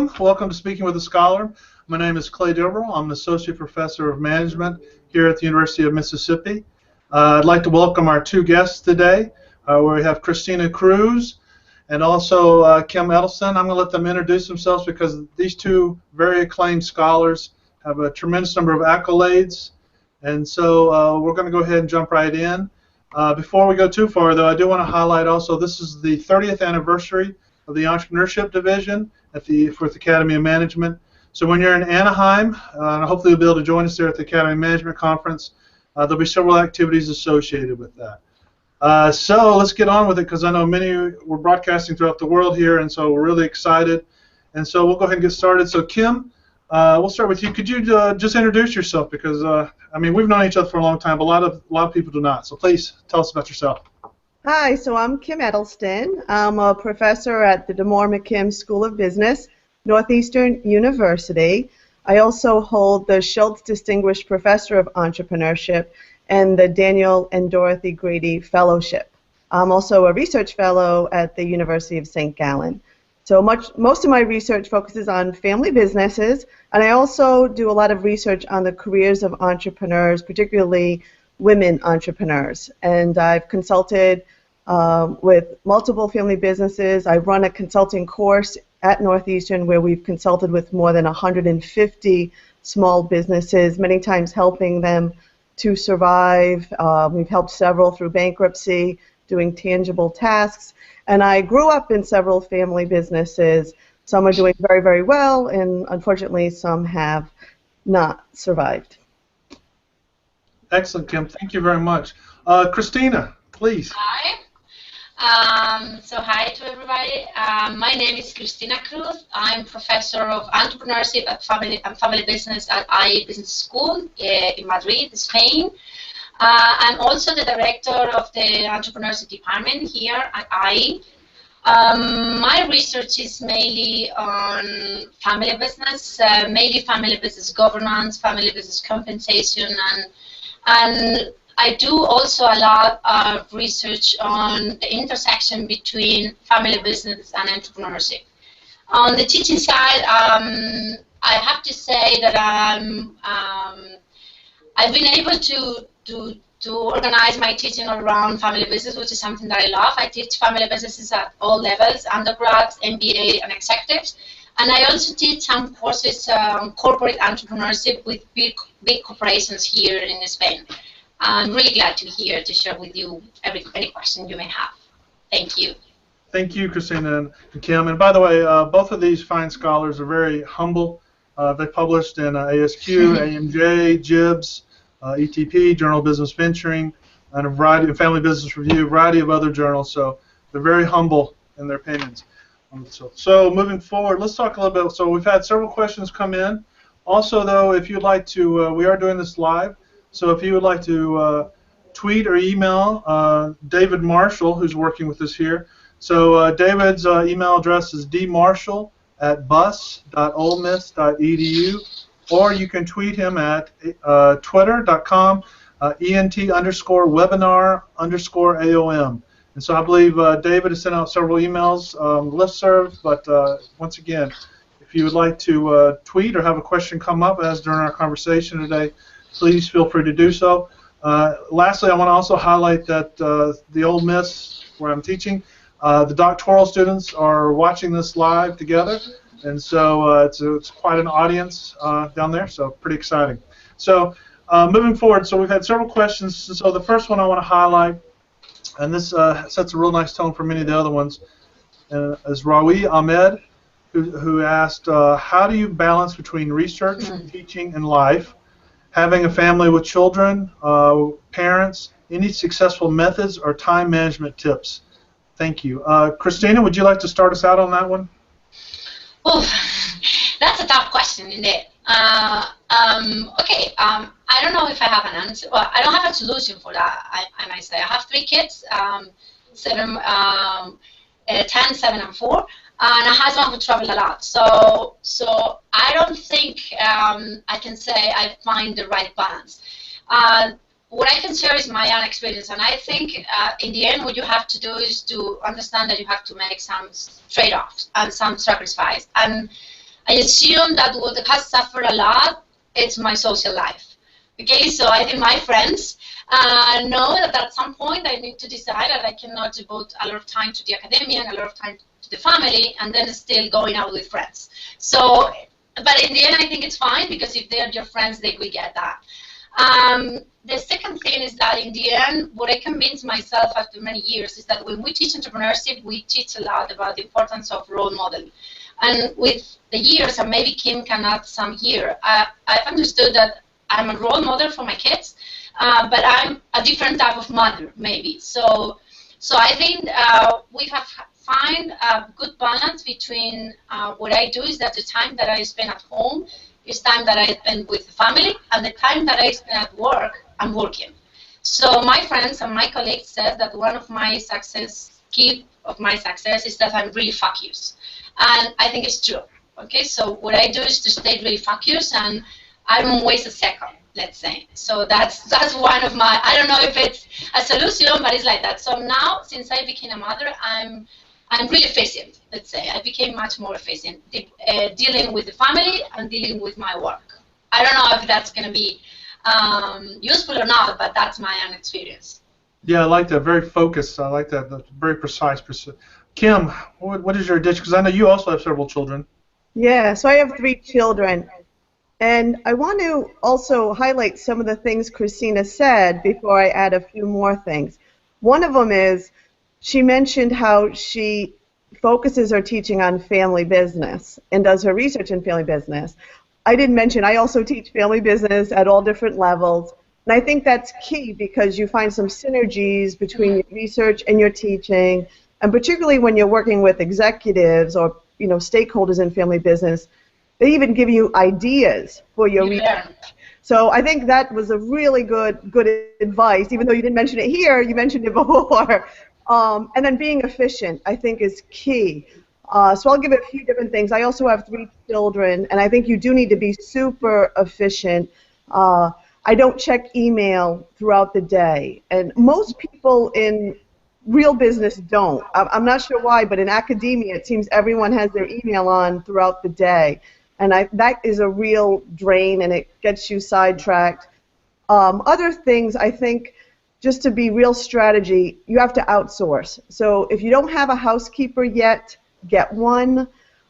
Welcome to Speaking with a Scholar. My name is Clay Doberl. I'm an Associate Professor of Management here at the University of Mississippi. I'd like to welcome our two guests today, where we have Cristina Cruz and also Kim Eddleston. I'm going to let them introduce themselves because these two very acclaimed scholars have a tremendous number of accolades. And so we're going to go ahead and jump right in. Before we go too far, though, I do want to highlight also this is the 30th anniversary of the Entrepreneurship Division at the Fourth Academy of Management. So when you're in Anaheim, hopefully you'll be able to join us there at the Academy Management Conference. There'll be several activities associated with that. So let's get on with it because I know many we're broadcasting throughout the world here, and so we're really excited. And so we'll go ahead and get started. So Kim, we'll start with you. Could you just introduce yourself? Because I mean, we've known each other for a long time, but a lot of people do not. So please tell us about yourself. Hi, so I'm Kim Eddleston. I'm a professor at the DeMoore McKim School of Business, Northeastern University. I also hold the Schultz Distinguished Professor of Entrepreneurship and the Daniel and Dorothy Grady Fellowship. I'm also a research fellow at the University of St. Gallen. So most of my research focuses on family businesses, and I also do a lot of research on the careers of entrepreneurs, particularly women entrepreneurs. And I've consulted with multiple family businesses. I run a consulting course at Northeastern where we've consulted with more than 150 small businesses, many times helping them to survive. We've helped several through bankruptcy, doing tangible tasks. And I grew up in several family businesses. Some are doing very, very well, and unfortunately some have not survived. Excellent, Kim. Thank you very much. Cristina, please. Hi. Hi to everybody. My name is Cristina Cruz. I'm professor of entrepreneurship and family business at IE Business School in Madrid, Spain. I'm also the director of the entrepreneurship department here at IE. My research is mainly on family business, mainly family business governance, family business compensation, and I do also a lot of research on the intersection between family business and entrepreneurship. On the teaching side, I have to say that I've been able to organize my teaching around family business, which is something that I love. I teach family businesses at all levels, undergrads, MBA, and executives. And I also teach some courses on corporate entrepreneurship with big corporations here in Spain. I'm really glad to share with you any question you may have. Thank you. Thank you, Cristina and Kim. And by the way, both of these fine scholars are very humble. They published in ASQ, AMJ, JIBS, ETP, Journal of Business Venturing, and a variety of Family Business Review, a variety of other journals. So they're very humble in their opinions. So moving forward, let's talk a little bit. So we've had several questions come in. Also, though, if you'd like to, we are doing this live. So if you would like to tweet or email David Marshall, who's working with us here. So David's email address is dmarshall@bus.olemiss.edu, or you can tweet him at twitter.com ent_webinar_AOM. And so I believe David has sent out several emails, listserv, but once again, if you would like to tweet or have a question come up as during our conversation today, please feel free to do so. Lastly, I want to also highlight that the Ole Miss, where I'm teaching, the doctoral students are watching this live together, and so it's quite an audience down there, so pretty exciting. So moving forward, so we've had several questions. So the first one I want to highlight, and this sets a real nice tone for many of the other ones, is Rawi Ahmed, who asked, how do you balance between research, teaching, and life? Having a family with children, parents, any successful methods or time management tips? Thank you. Cristina, would you like to start us out on that one? Oh, that's a tough question, isn't it? Okay, I don't know if I have an answer. Well, I don't have a solution for that, I might say. I have 3 kids, 10, 7, and 4. And a husband who travel a lot, so I don't think I can say I find the right balance. What I can share is my own experience, and I think in the end what you have to do is to understand that you have to make some trade-offs and some sacrifice. And I assume that what has suffered a lot is my social life. Okay, so I think my friends know that at some point I need to decide that I cannot devote a lot of time to the academia and a lot of time to the family, and then still going out with friends. So, but in the end, I think it's fine, because if they are your friends, they will get that. The second thing is that in the end, what I convinced myself after many years is that when we teach entrepreneurship, we teach a lot about the importance of role modeling. And with the years, and maybe Kim can add some here, I've understood that I'm a role model for my kids, but I'm a different type of mother, maybe. So I think we have find a good balance between what I do is that the time that I spend at home is time that I spend with the family, and the time that I spend at work, I'm working. So my friends and my colleagues said that one of my key of my success is that I'm really focused. And I think it's true. Okay, so what I do is to stay really focused, and I don't waste a second, let's say. So that's one of my, I don't know if it's a solution, but it's like that. So now, since I became a mother, I'm really efficient, let's say. I became much more efficient dealing with the family and dealing with my work. I don't know if that's going to be useful or not, but that's my own experience. Yeah, I like that. Very focused. I like that. That's very precise. Kim, what is your addition? Because I know you also have several children. Yeah, so I have 3 children. And I want to also highlight some of the things Cristina said before I add a few more things. One of them is she mentioned how she focuses her teaching on family business and does her research in family business. I didn't mention I also teach family business at all different levels. And I think that's key, because you find some synergies between your research and your teaching, and particularly when you're working with executives or stakeholders in family business, they even give you ideas for your research. So I think that was a really good advice, even though you didn't mention it here, you mentioned it before. And then being efficient, I think, is key. So I'll give a few different things. I also have 3 children, and I think you do need to be super efficient. I don't check email throughout the day, and most people in real business don't. I'm not sure why, but in academia, it seems everyone has their email on throughout the day, and that is a real drain, and it gets you sidetracked. Other things, I think, just to be real strategy, you have to outsource. So if you don't have a housekeeper yet, get one.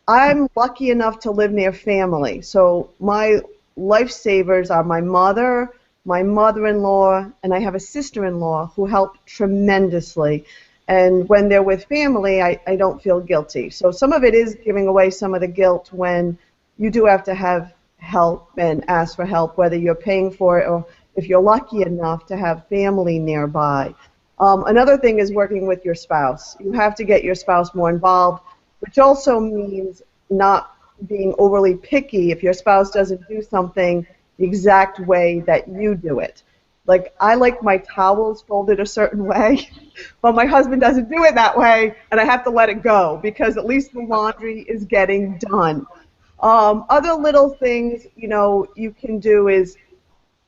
I'm lucky enough to live near family, so my lifesavers are my mother, my mother-in-law, and I have a sister-in-law who help tremendously. And when they're with family, I don't feel guilty. So some of it is giving away some of the guilt when you do have to have help and ask for help, whether you're paying for it or if you're lucky enough to have family nearby. Another thing is working with your spouse. You have to get your spouse more involved, which also means not being overly picky if your spouse doesn't do something the exact way that you do it. Like, I like my towels folded a certain way, but my husband doesn't do it that way, and I have to let it go because at least the laundry is getting done. Other little things, you can do is,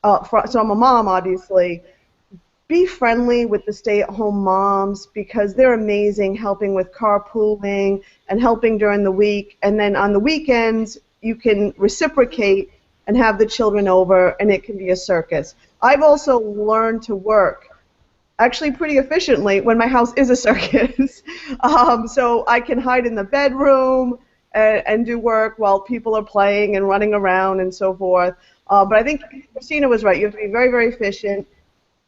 so I'm a mom, obviously. Be friendly with the stay-at-home moms because they're amazing, helping with carpooling and helping during the week. And then on the weekends, you can reciprocate and have the children over, and it can be a circus. I've also learned to work actually pretty efficiently when my house is a circus. So I can hide in the bedroom and do work while people are playing and running around and so forth. But I think Cristina was right. You have to be very, very efficient.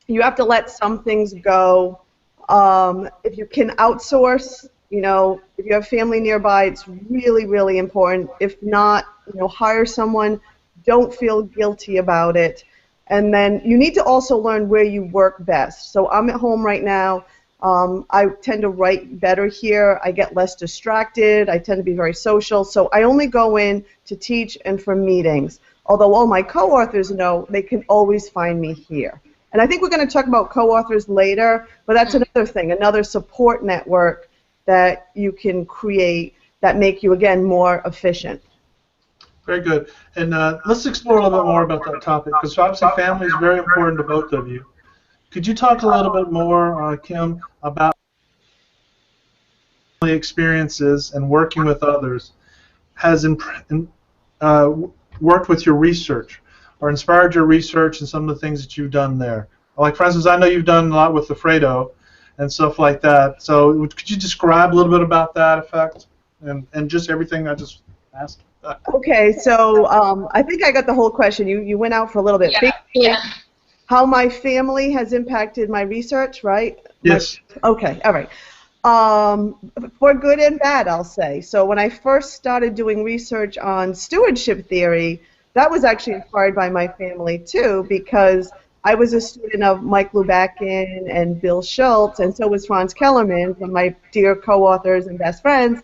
You have to let some things go. If you can outsource, if you have family nearby, it's really, really important. If not, hire someone. Don't feel guilty about it. And then you need to also learn where you work best. So I'm at home right now. I tend to write better here. I get less distracted. I tend to be very social. So I only go in to teach and for meetings. Although all my co-authors know they can always find me here. And I think we're going to talk about co-authors later, but that's another thing, another support network that you can create that make you, again, more efficient. Very good. And let's explore a little bit more about that topic, because obviously family is very important to both of you. Could you talk a little bit more, Kim, about family experiences and working with others? has worked with your research or inspired your research and some of the things that you've done there? Like, for instance, I know you've done a lot with the Fredo and stuff like that. So could you describe a little bit about that effect and just everything I just asked? Okay, so I think I got the whole question. You went out for a little bit. Yeah, Basically, yeah. how my family has impacted my research, right? Yes. Okay, all right. For good and bad, I'll say. So when I first started doing research on stewardship theory, that was actually inspired by my family too, because I was a student of Mike Lubakin and Bill Schultz, and so was Franz Kellerman, one of my dear co-authors and best friends.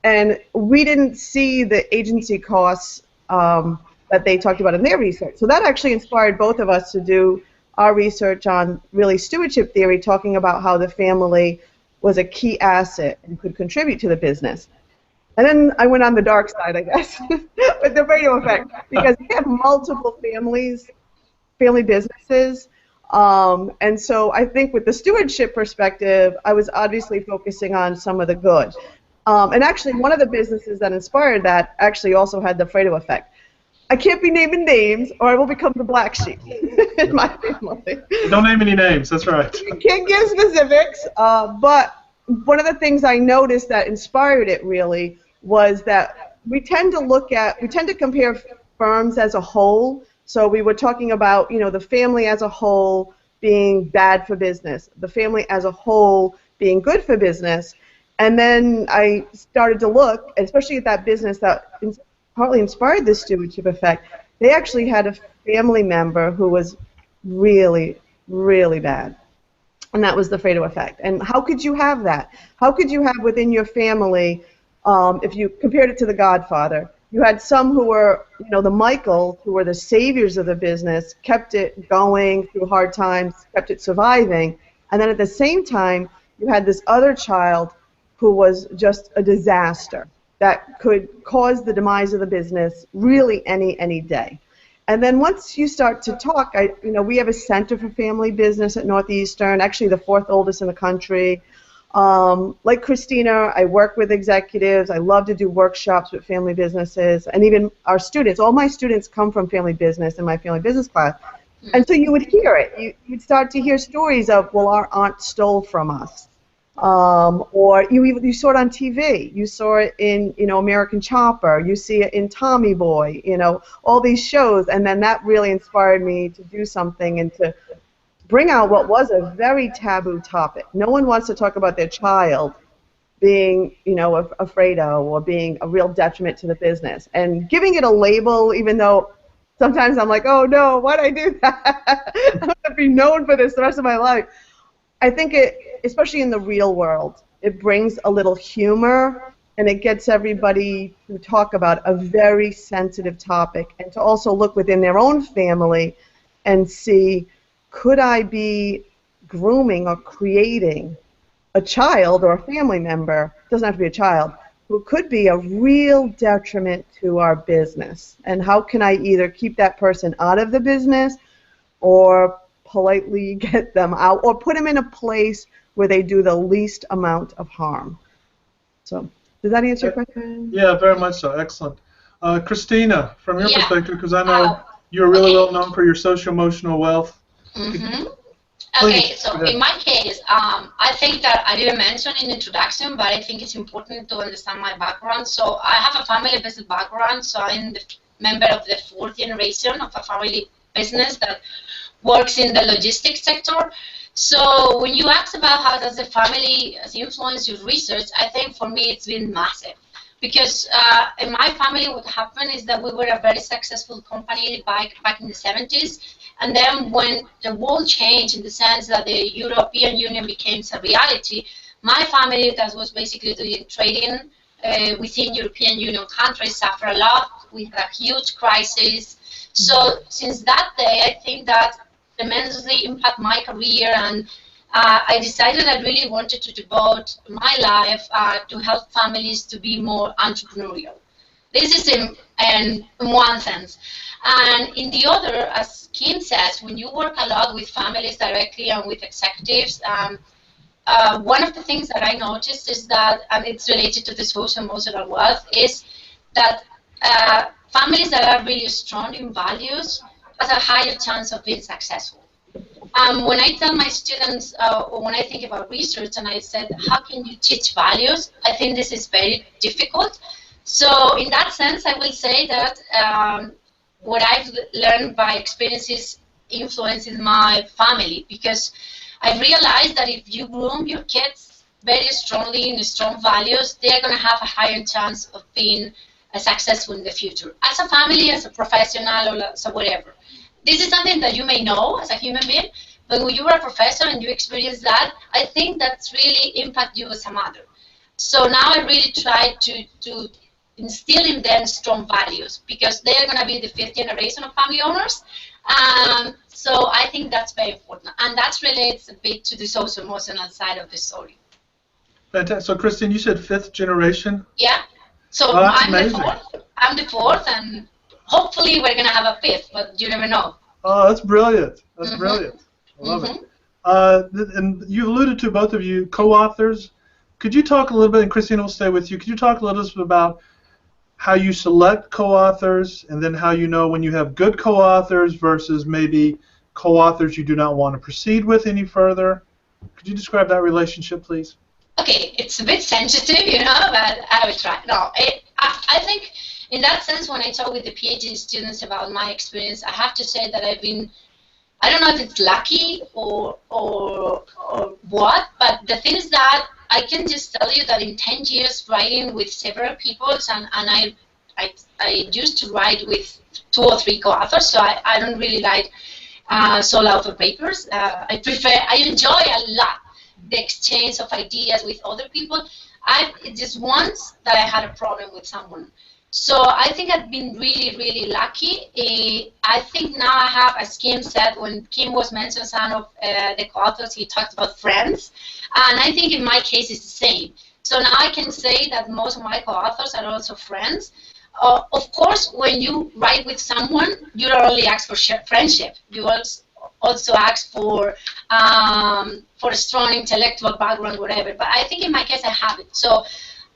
And we didn't see the agency costs that they talked about in their research. So that actually inspired both of us to do our research on really stewardship theory, talking about how the family was a key asset and could contribute to the business. And then I went on the dark side, I guess, with the radio effect, because we have multiple family businesses. And so I think with the stewardship perspective, I was obviously focusing on some of the good. And actually, one of the businesses that inspired that actually also had the Fredo effect. I can't be naming names, or I will become the black sheep in my family. Don't name any names. That's right. Can't give specifics, but one of the things I noticed that inspired it really was that we tend to compare firms as a whole. So we were talking about, the family as a whole being bad for business, the family as a whole being good for business. And then I started to look, especially at that business that partly inspired this stewardship effect. They actually had a family member who was really, really bad. And that was the Fredo effect. And how could you have that? How could you have within your family, if you compared it to The Godfather, you had some who were, the Michaels, who were the saviors of the business, kept it going through hard times, kept it surviving. And then at the same time, you had this other child who was just a disaster that could cause the demise of the business really any day. And then once you start to talk, we have a Center for Family Business at Northeastern, actually the 4th oldest in the country. Like Cristina, I work with executives. I love to do workshops with family businesses, and even our students. All my students come from family business in my family business class. And so you would hear it. You'd start to hear stories of, well, our aunt stole from us. Or you saw it on TV. You saw it in, American Chopper. You see it in Tommy Boy, all these shows. And then that really inspired me to do something and to bring out what was a very taboo topic. No one wants to talk about their child being, afraid of or being a real detriment to the business. And giving it a label, even though sometimes I'm like, oh, no, why'd I do that? I'm going to be known for this the rest of my life. I think especially in the real world, it brings a little humor, and it gets everybody to talk about a very sensitive topic, and to also look within their own family and see, could I be grooming or creating a child or a family member, doesn't have to be a child, who could be a real detriment to our business? And how can I either keep that person out of the business or politely get them out, or put them in a place where they do the least amount of harm? So, does that answer your question? Yeah, very much so. Excellent. Cristina, from your perspective, because I know you're really well known for your social-emotional wealth. Mm-hmm. Okay, so in my case, I think that I didn't mention in the introduction, but I think it's important to understand my background. So I have a family business background, so I'm the member of the 4th generation of a family business that works in the logistics sector. So when you ask about how does the family influence your research, I think for me it's been massive. Because in my family what happened is that we were a very successful company back in the 70s. And then when the world changed in the sense that the European Union became a reality, my family that was basically doing trading within European Union countries suffered a lot. We had a huge crisis. So since that day, I think that immensely impacted my career, and I decided I really wanted to devote my life to help families to be more entrepreneurial. This is in one sense. And in the other, as Kim says, when you work a lot with families directly and with executives, one of the things that I noticed is that, and it's related to the social emotional wealth, is that families that are really strong in values has a higher chance of being successful. When I tell my students, or when I think about research, and I said, how can you teach values? I think this is very difficult. So in that sense, I will say that what I've learned by experiences influences my family, because I've realized that if you groom your kids very strongly in strong values, they're going to have a higher chance of being successful in the future, as a family, as a professional, or as a whatever. This is something that you may know as a human being, but when you are a professor and you experience that, I think that's really impact you as a mother. So now I really try to instill in them strong values, because they are going to be the fifth generation of family owners. So I think that's very important, and that relates a bit to the social emotional side of the story. Fantastic. So, Christine, you said fifth generation? Yeah. So I'm the fourth, and hopefully we're going to have a fifth, but you never know. Oh, that's brilliant. That's brilliant. I love it. And you alluded to, both of you, co-authors. Could you talk a little bit, and Cristina will stay with you, could you talk a little bit about how you select co-authors, and then how you know when you have good co-authors versus maybe co-authors you do not want to proceed with any further? Could you describe that relationship, please? Okay, it's a bit sensitive, you know, but I will try. No, I think in that sense, when I talk with the PhD students about my experience, I have to say that I've been, I don't know if it's lucky or what, but the thing is that I can just tell you that in 10 years writing with several people, and I used to write with 2 or 3 co-authors, so I don't really like solo author papers. I enjoy a lot the exchange of ideas with other people. Just once that I had a problem with someone. So I think I've been really, really lucky. I think now I have, as Kim said, when Kim was mentioning some of the co-authors, he talked about friends. And I think in my case it's the same. So now I can say that most of my co-authors are also friends. Of course, when you write with someone, you don't only ask for friendship. You also ask for a strong intellectual background, whatever. But I think in my case I have it. So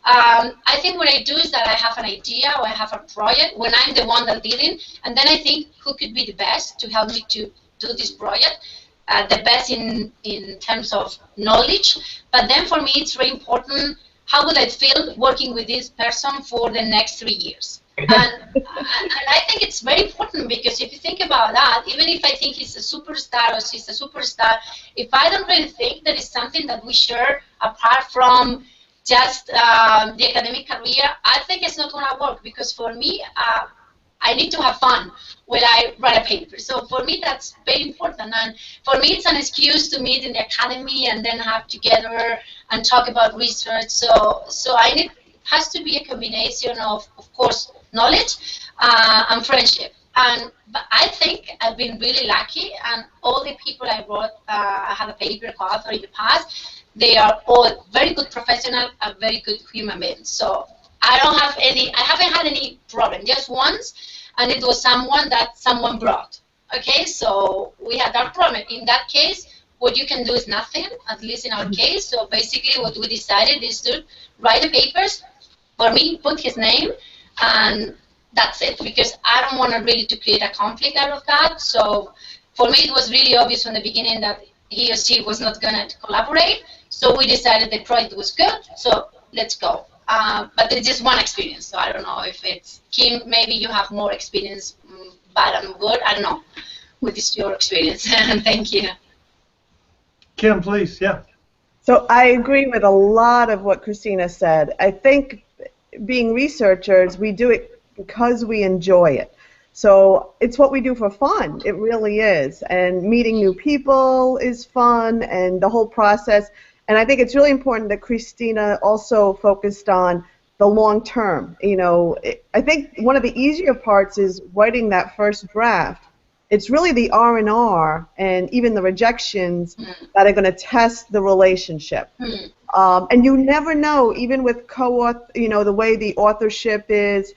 I think what I do is that I have an idea or I have a project when I'm the one that leading, and then I think who could be the best to help me to do this project, the best in terms of knowledge. But then for me it's very important, how would I feel working with this person for the next 3 years? And I think it's very important, because if you think about that, even if I think he's a superstar or she's a superstar, if I don't really think that it's something that we share apart from just the academic career, I think it's not going to work, because for me, I need to have fun when I write a paper. So for me, that's very important. And for me, it's an excuse to meet in the academy and then have together and talk about research. So it has to be a combination of course, knowledge and friendship. But I think I've been really lucky, and all the people I wrote, I had a paper co-author in the past, they are all very good professionals and very good human beings. So I haven't had any problem, just once, and it was someone brought. Okay, so we had that problem. In that case, what you can do is nothing, at least in our case. So basically what we decided is to write the papers, for me, put his name, and that's it, because I don't want to really to create a conflict out of that. So for me, it was really obvious from the beginning that he or she was not going to collaborate. So we decided the project was good, so let's go. But it's just one experience, so I don't know if it's Kim. Maybe you have more experience, bad and good. I don't know. What is your experience? Thank you. Kim, please. Yeah. So I agree with a lot of what Cristina said. I think being researchers, we do it because we enjoy it. So it's what we do for fun. It really is. And meeting new people is fun, and the whole process. And I think it's really important that Cristina also focused on the long term. You know, I think one of the easier parts is writing that first draft. It's really the R&R and even the rejections that are going to test the relationship. And you never know, even with co-author, you know, the way the authorship is.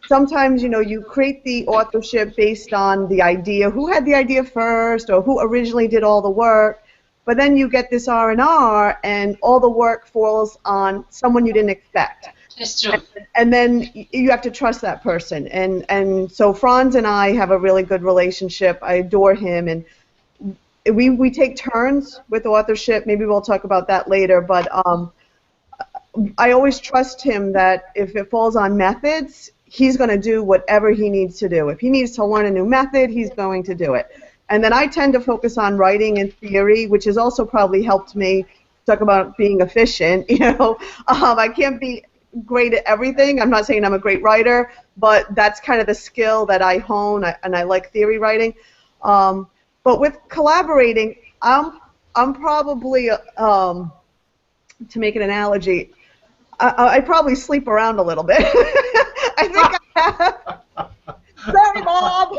Sometimes, you know, you create the authorship based on the idea, who had the idea first, or who originally did all the work. But then you get this R&R, and all the work falls on someone you didn't expect. It's true. And then you have to trust that person. And so Franz and I have a really good relationship. I adore him, and we take turns with authorship. Maybe we'll talk about that later, but I always trust him that if it falls on methods, he's going to do whatever he needs to do. If he needs to learn a new method, he's going to do it. And then I tend to focus on writing and theory, which has also probably helped me talk about being efficient. I can't be great at everything. I'm not saying I'm a great writer, but that's kind of the skill that I hone, and I like theory writing. But with collaborating, I'm probably, to make an analogy, I probably sleep around a little bit. I think I have. Sorry, Bob.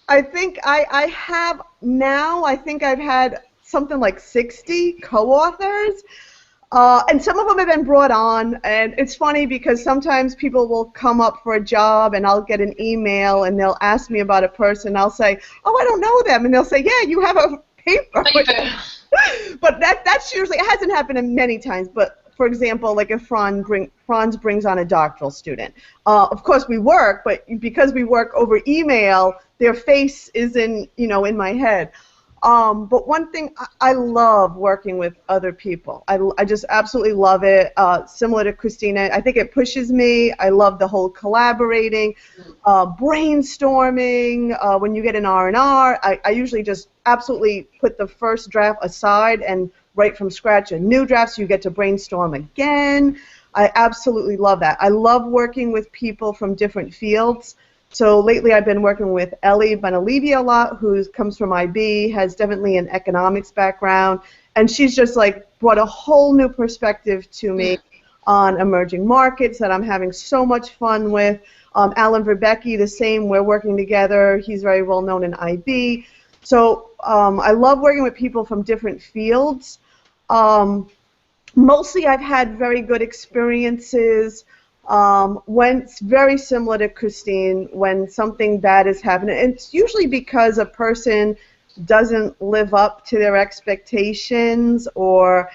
I think I have now. I think I've had something like 60 co-authors, and some of them have been brought on. And it's funny because sometimes people will come up for a job, and I'll get an email, and they'll ask me about a person. I'll say, "Oh, I don't know them," and they'll say, "Yeah, you have a paper." But that's usually, it hasn't happened many times, but for example, like if Franz brings on a doctoral student. Of course we work, but because we work over email, their face is in my head. But one thing, I love working with other people. I just absolutely love it. Similar to Cristina, I think it pushes me. I love the whole collaborating, brainstorming. When you get an R&R, I usually just absolutely put the first draft aside and write from scratch a new draft, so you get to brainstorm again. I absolutely love that. I love working with people from different fields. So lately I've been working with Ellie Benalivi a lot, who comes from IB, has definitely an economics background, and she's just like brought a whole new perspective to me on emerging markets that I'm having so much fun with. Alan Verbecki, the same, we're working together. He's very well known in IB. So I love working with people from different fields. Mostly I've had very good experiences when it's very similar to Christine, when something bad is happening. It's usually because a person doesn't live up to their expectations, or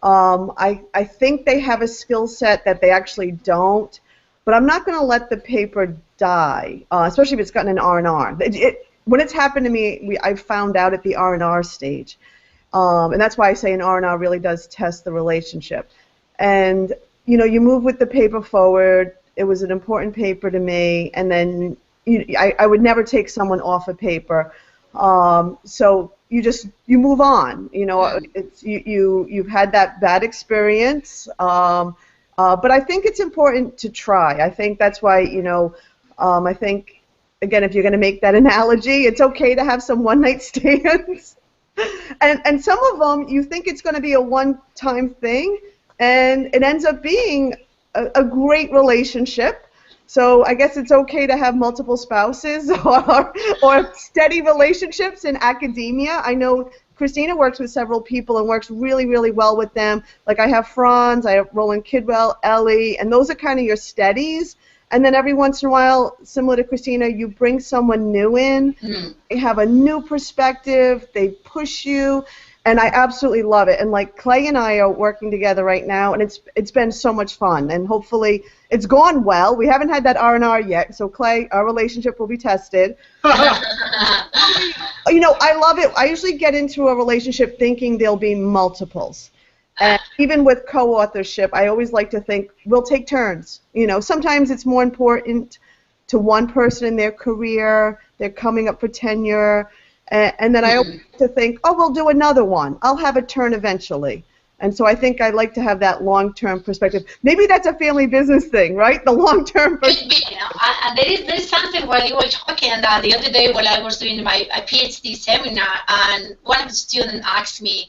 I think they have a skill set that they actually don't. But I'm not going to let the paper die, especially if it's gotten an R&R. When it's happened to me, I found out at the R&R stage. And that's why I say an R&R really does test the relationship. And you move with the paper forward. It was an important paper to me, and then I would never take someone off a paper. So you move on. You've had that bad experience, but I think it's important to try. I think that's why I think, again, if you're going to make that analogy, it's okay to have some one-night stands. And some of them you think it's going to be a one-time thing, and it ends up being a great relationship. So I guess it's okay to have multiple spouses or steady relationships in academia. I know Cristina works with several people and works really, really well with them. Like I have Franz, I have Roland Kidwell, Ellie, and those are kind of your steadies. And then every once in a while, similar to Cristina, you bring someone new in. They have a new perspective. They push you. And I absolutely love it. And like Clay and I are working together right now, and it's been so much fun. And hopefully it's gone well. We haven't had that R&R yet, so Clay, our relationship will be tested. I love it. I usually get into a relationship thinking there'll be multiples. And even with co-authorship, I always like to think we'll take turns. Sometimes it's more important to one person in their career. They're coming up for tenure. And then I always like to think, oh, we'll do another one. I'll have a turn eventually. And so I think I like to have that long-term perspective. Maybe that's a family business thing, right? The long-term perspective. There is something while you were talking the other day when I was doing my PhD seminar, and one of the students asked me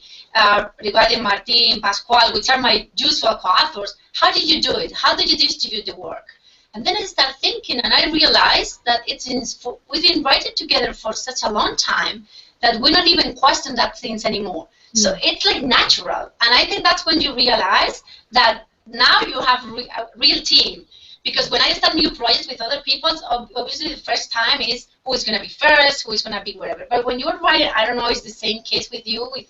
regarding Martin, Pascual, which are my usual co-authors, how did you do it? How did you distribute the work? And then I started thinking, and I realized that we've been writing together for such a long time that we don't even question that things anymore. So it's like natural. And I think that's when you realize that now you have a real team. Because when I start new projects with other people, obviously the first time is who is going to be first, who is going to be whatever. But when you're writing, I don't know, it's the same case with you, with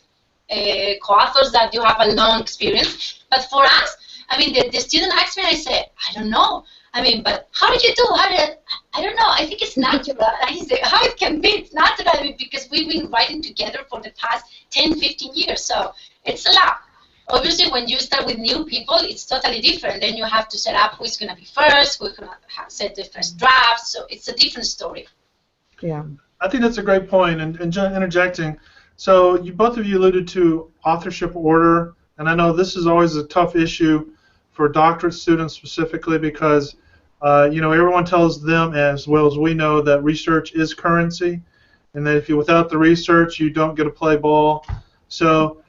co-authors that you have a long experience. But for us, I mean, the student asked me, and I said, I don't know. I mean, but how did you do? I don't know. I think it's natural. I said, how it can be? It's natural. I mean, because we've been writing together for the past 10, 15 years. So it's a lot. Obviously, when you start with new people, it's totally different. Then you have to set up who's going to be first, who's going to set the first draft. So it's a different story. Yeah. I think that's a great point. And interjecting, so both of you alluded to authorship order, and I know this is always a tough issue for doctorate students specifically because everyone tells them as well as we know that research is currency, and that if you without the research you don't get to play ball. So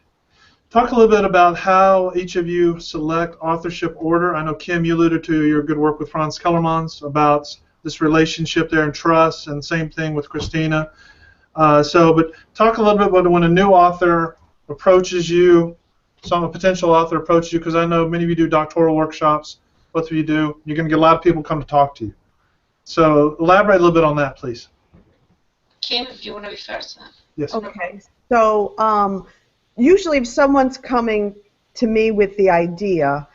talk a little bit about how each of you select authorship order. I know, Kim, you alluded to your good work with Franz Kellermans about this relationship there and trust, and same thing with Cristina. But talk a little bit about when a new author approaches you, a potential author approaches you, because I know many of you do doctoral workshops, both of you do. You're going to get a lot of people come to talk to you. So elaborate a little bit on that, please. Kim, if you want to be first. Yes. Okay. So usually if someone's coming to me with the idea,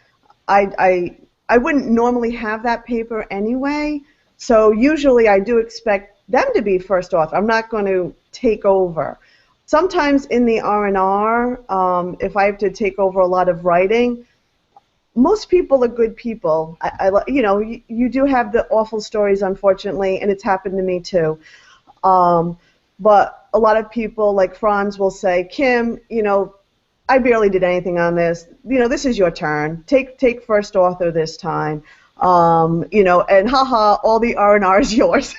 I wouldn't normally have that paper anyway. So usually I do expect them to be first author. I'm not going to take over. Sometimes in the RnR, if I have to take over a lot of writing, most people are good people. You do have the awful stories, unfortunately, and it's happened to me too. But a lot of people, like Franz, will say, Kim, I barely did anything on this. This is your turn. Take first author this time. And haha, all the RnR is yours.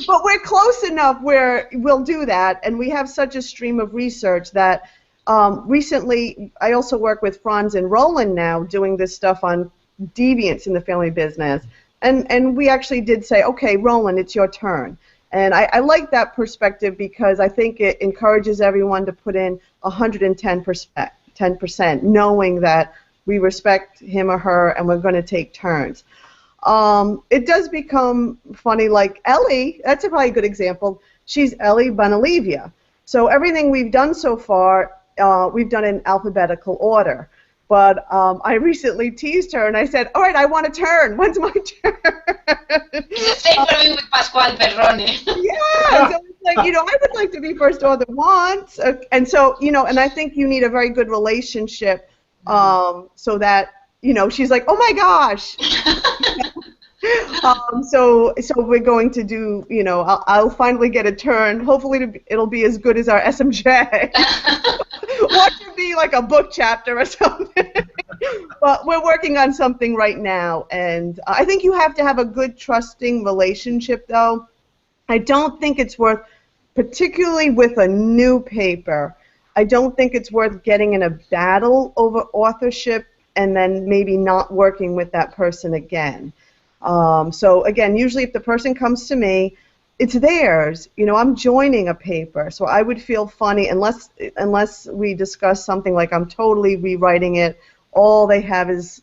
But we're close enough where we'll do that, and we have such a stream of research that recently I also work with Franz and Roland now doing this stuff on deviance in the family business, and we actually did say, okay, Roland, it's your turn. And I like that perspective because I think it encourages everyone to put in 110%, knowing that we respect him or her and we're going to take turns. It does become funny, like Ellie, that's probably a good example. She's Ellie Bonalivia. So everything we've done so far, we've done in alphabetical order. But I recently teased her and I said, all right, I want a turn. When's my turn? It's the same for me with Pascual Perrone. Yeah, so it's like, I would like to be first author once. And so, and I think you need a very good relationship so that, she's like, oh my gosh. So we're going to do, I'll finally get a turn. Hopefully it'll be as good as our SMJ. Or to be like a book chapter or something. But we're working on something right now, and I think you have to have a good trusting relationship, though. I don't think it's worth, particularly with a new paper, I don't think it's worth getting in a battle over authorship and then maybe not working with that person again. So again, usually if the person comes to me, it's theirs. I'm joining a paper, so I would feel funny unless we discuss something like I'm totally rewriting it. All they have is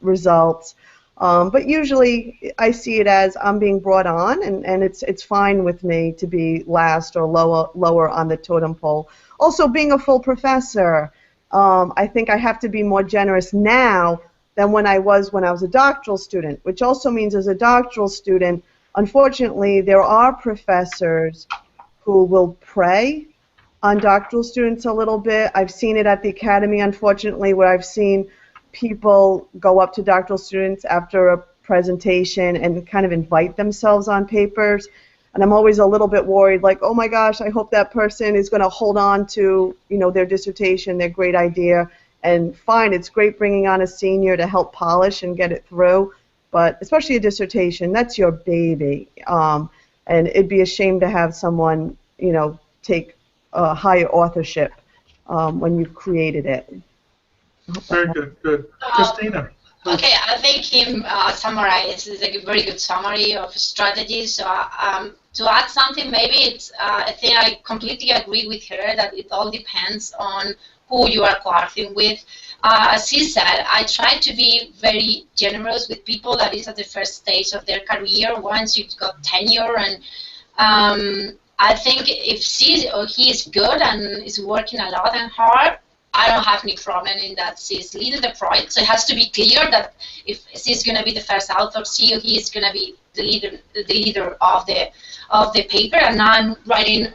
results. But usually I see it as I'm being brought on, and it's fine with me to be last or lower on the totem pole. Also, being a full professor, I think I have to be more generous now than when I was a doctoral student, which also means as a doctoral student, unfortunately, there are professors who will prey on doctoral students a little bit. I've seen it at the academy, unfortunately, where I've seen people go up to doctoral students after a presentation and kind of invite themselves on papers. And I'm always a little bit worried, like, oh my gosh, I hope that person is going to hold on to, their dissertation, their great idea. And fine, it's great bringing on a senior to help polish and get it through. But especially a dissertation, that's your baby. And it'd be a shame to have someone, take a higher authorship when you've created it. Very good. Cristina. Okay, I think Kim summarized is a very good summary of strategies. So to add something, maybe it's I think I completely agree with her that it all depends on who you are coauthoring with. As he said, I try to be very generous with people that is at the first stage of their career. Once you've got tenure, and I think if she or he is good and is working a lot and hard, I don't have any problem in that she's leading the project. So it has to be clear that if she's going to be the first author, she or he is going to be the leader of the paper. And now I'm writing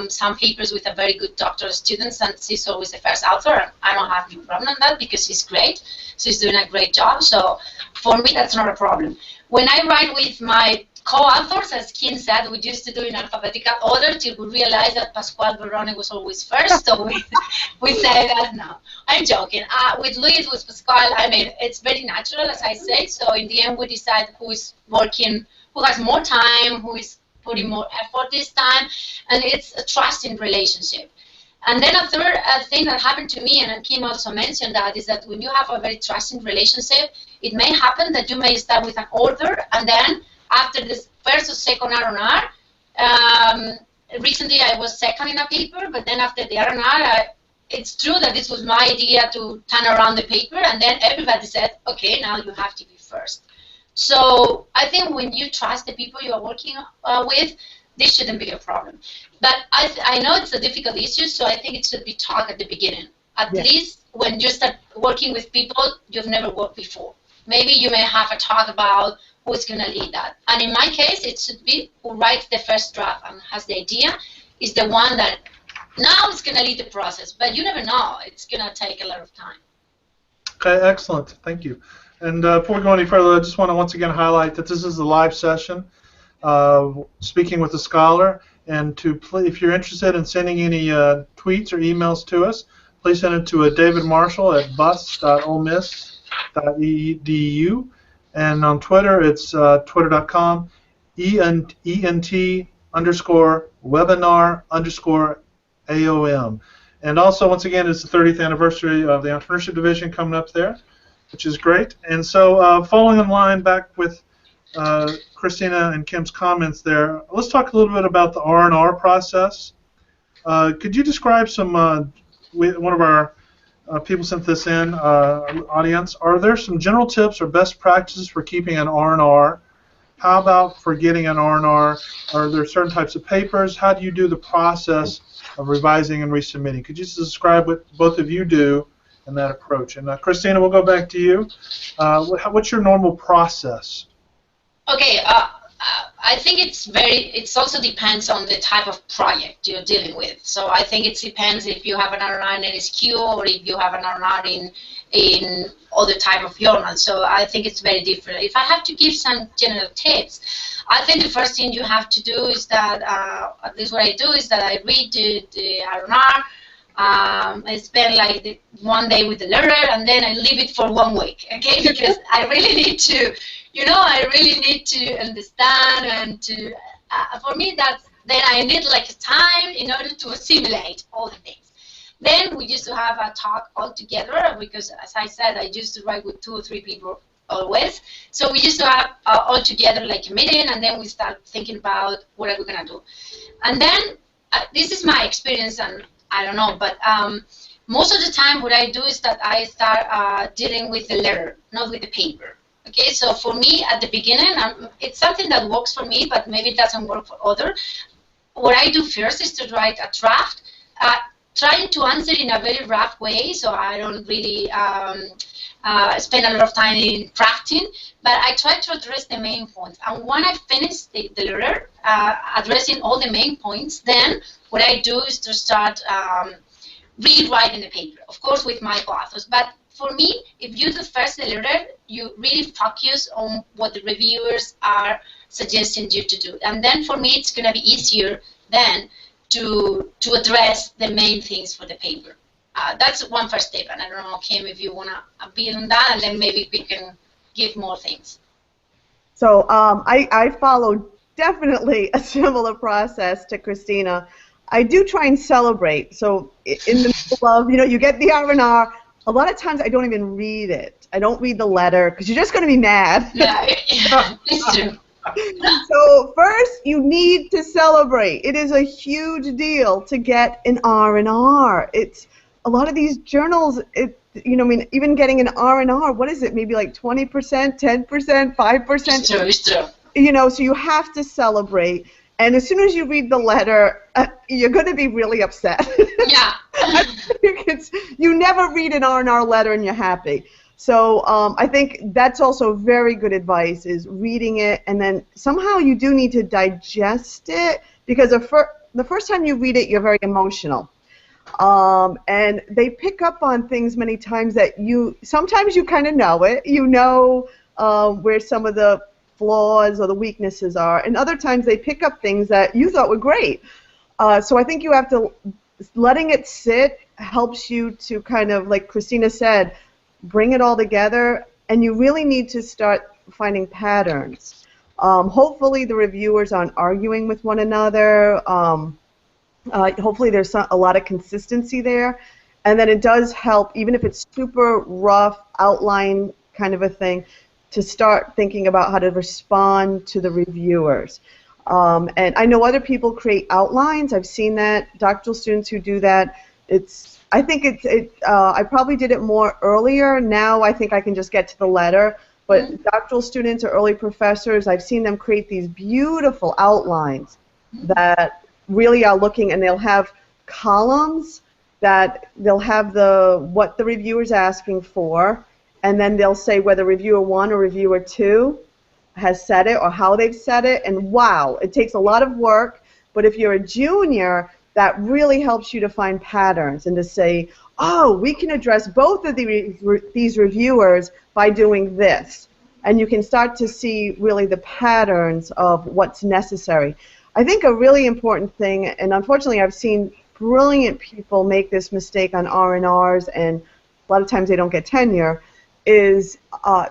some papers with a very good doctoral students, and she's always the first author. And I don't have any problem on that because she's great. She's doing a great job. So for me, that's not a problem. When I write with my co-authors, as Kim said, we used to do in alphabetical order till we realized that Pascual Verone was always first, so we say that now. I'm joking. With Luis, with Pascual, I mean, it's very natural, as I say, so in the end we decide who is working, who has more time, who is putting more effort this time, and it's a trusting relationship. And then a third thing that happened to me, and Kim also mentioned that, is that when you have a very trusting relationship, it may happen that you may start with an order, and then after this first or second RnR, recently I was second in a paper, but then after the RnR, it's true that this was my idea to turn around the paper, and then everybody said, okay, now you have to be first. So I think when you trust the people you are working with, this shouldn't be a problem. But I know it's a difficult issue, so I think it should be talked at the beginning. At least when you start working with people you've never worked before. Maybe you may have a talk about who's going to lead that. And in my case, it should be who writes the first draft and has the idea is the one that now is going to lead the process. But you never know. It's going to take a lot of time. Okay, excellent. Thank you. And before we go any further, I just want to once again highlight that this is a live session, speaking with a scholar. And if you're interested in sending any tweets or emails to us, please send it to David Marshall at bus.olemiss.edu. And on Twitter, it's twitter.com, ENT_webinar_AOM. And also, once again, it's the 30th anniversary of the Entrepreneurship Division coming up there, which is great. And so following in line back with Cristina and Kim's comments there, let's talk a little bit about the RnR process. Could you describe some, one of our people sent this in, audience, are there some general tips or best practices for keeping an RnR? How about for getting an RnR? Are there certain types of papers? How do you do the process of revising and resubmitting? Could you just describe what both of you do in that approach? And Cristina, we'll go back to you. What's your normal process? Okay, I think it also depends on the type of project you're dealing with. So I think it depends if you have an RnR in NSQ or if you have an RnR in other type of journal. So I think it's very different. If I have to give some general tips, I think the first thing you have to do is that, at least what I do is that I read the RnR. I spend like one day with the learner, and then I leave it for 1 week, okay? Because I really need to, I really need to understand, and to, for me, then I need like time in order to assimilate all the things. Then we used to have a talk all together, because as I said, I used to write with 2 or 3 people always. So we used to have all together like a meeting, and then we start thinking about what are we gonna do. And then this is my experience, and I don't know, but most of the time what I do is that I start dealing with the letter, not with the paper. Okay, so for me at the beginning, it's something that works for me, but maybe it doesn't work for others. What I do first is to write a draft, trying to answer in a very rough way, so I don't really spend a lot of time in crafting, but I try to address the main points. And when I finish the letter, addressing all the main points, then what I do is to start rewriting the paper, of course with my co-authors. But for me, if you do first the letter, you really focus on what the reviewers are suggesting you to do. And then for me, it's going to be easier then to address the main things for the paper. That's one first step, and I don't know, Kim, if you want to build on that, and then maybe we can give more things. So I follow definitely a similar process to Cristina. I do try and celebrate. So in the middle of, you get the RnR, a lot of times I don't even read it. I don't read the letter, because you're just going to be mad. Yeah, it's true. So first, you need to celebrate. It is a huge deal to get an RnR. It's a lot of these journals. Even getting an RnR, what is it? Maybe like 20%, 10%, 5%. It's true. So you have to celebrate. And as soon as you read the letter, you're going to be really upset. Yeah. You never read an R&R letter and you're happy. So I think that's also very good advice, is reading it, and then somehow you do need to digest it, because the first time you read it, you're very emotional. And they pick up on things many times that sometimes you kind of know it. You know where some of the flaws or the weaknesses are, and other times they pick up things that you thought were great. So I think you have to, letting it sit helps you to kind of, like Cristina said, bring it all together, and you really need to start finding patterns. Hopefully the reviewers aren't arguing with one another. Hopefully there's a lot of consistency there, and then it does help, even if it's super rough outline kind of a thing, to start thinking about how to respond to the reviewers. And I know other people create outlines. I've seen that, doctoral students who do that. I think I probably did it more earlier. Now I think I can just get to the letter. But doctoral students or early professors, I've seen them create these beautiful outlines that really are looking, and they'll have columns that they'll have what the reviewer's asking for, and then they'll say whether reviewer 1 or reviewer 2 has said it or how they've said it. And wow, it takes a lot of work, but if you're a junior, that really helps you to find patterns and to say, oh, we can address both of these reviewers by doing this. And you can start to see really the patterns of what's necessary. I think a really important thing, and unfortunately I've seen brilliant people make this mistake on R&Rs, and a lot of times they don't get tenure, is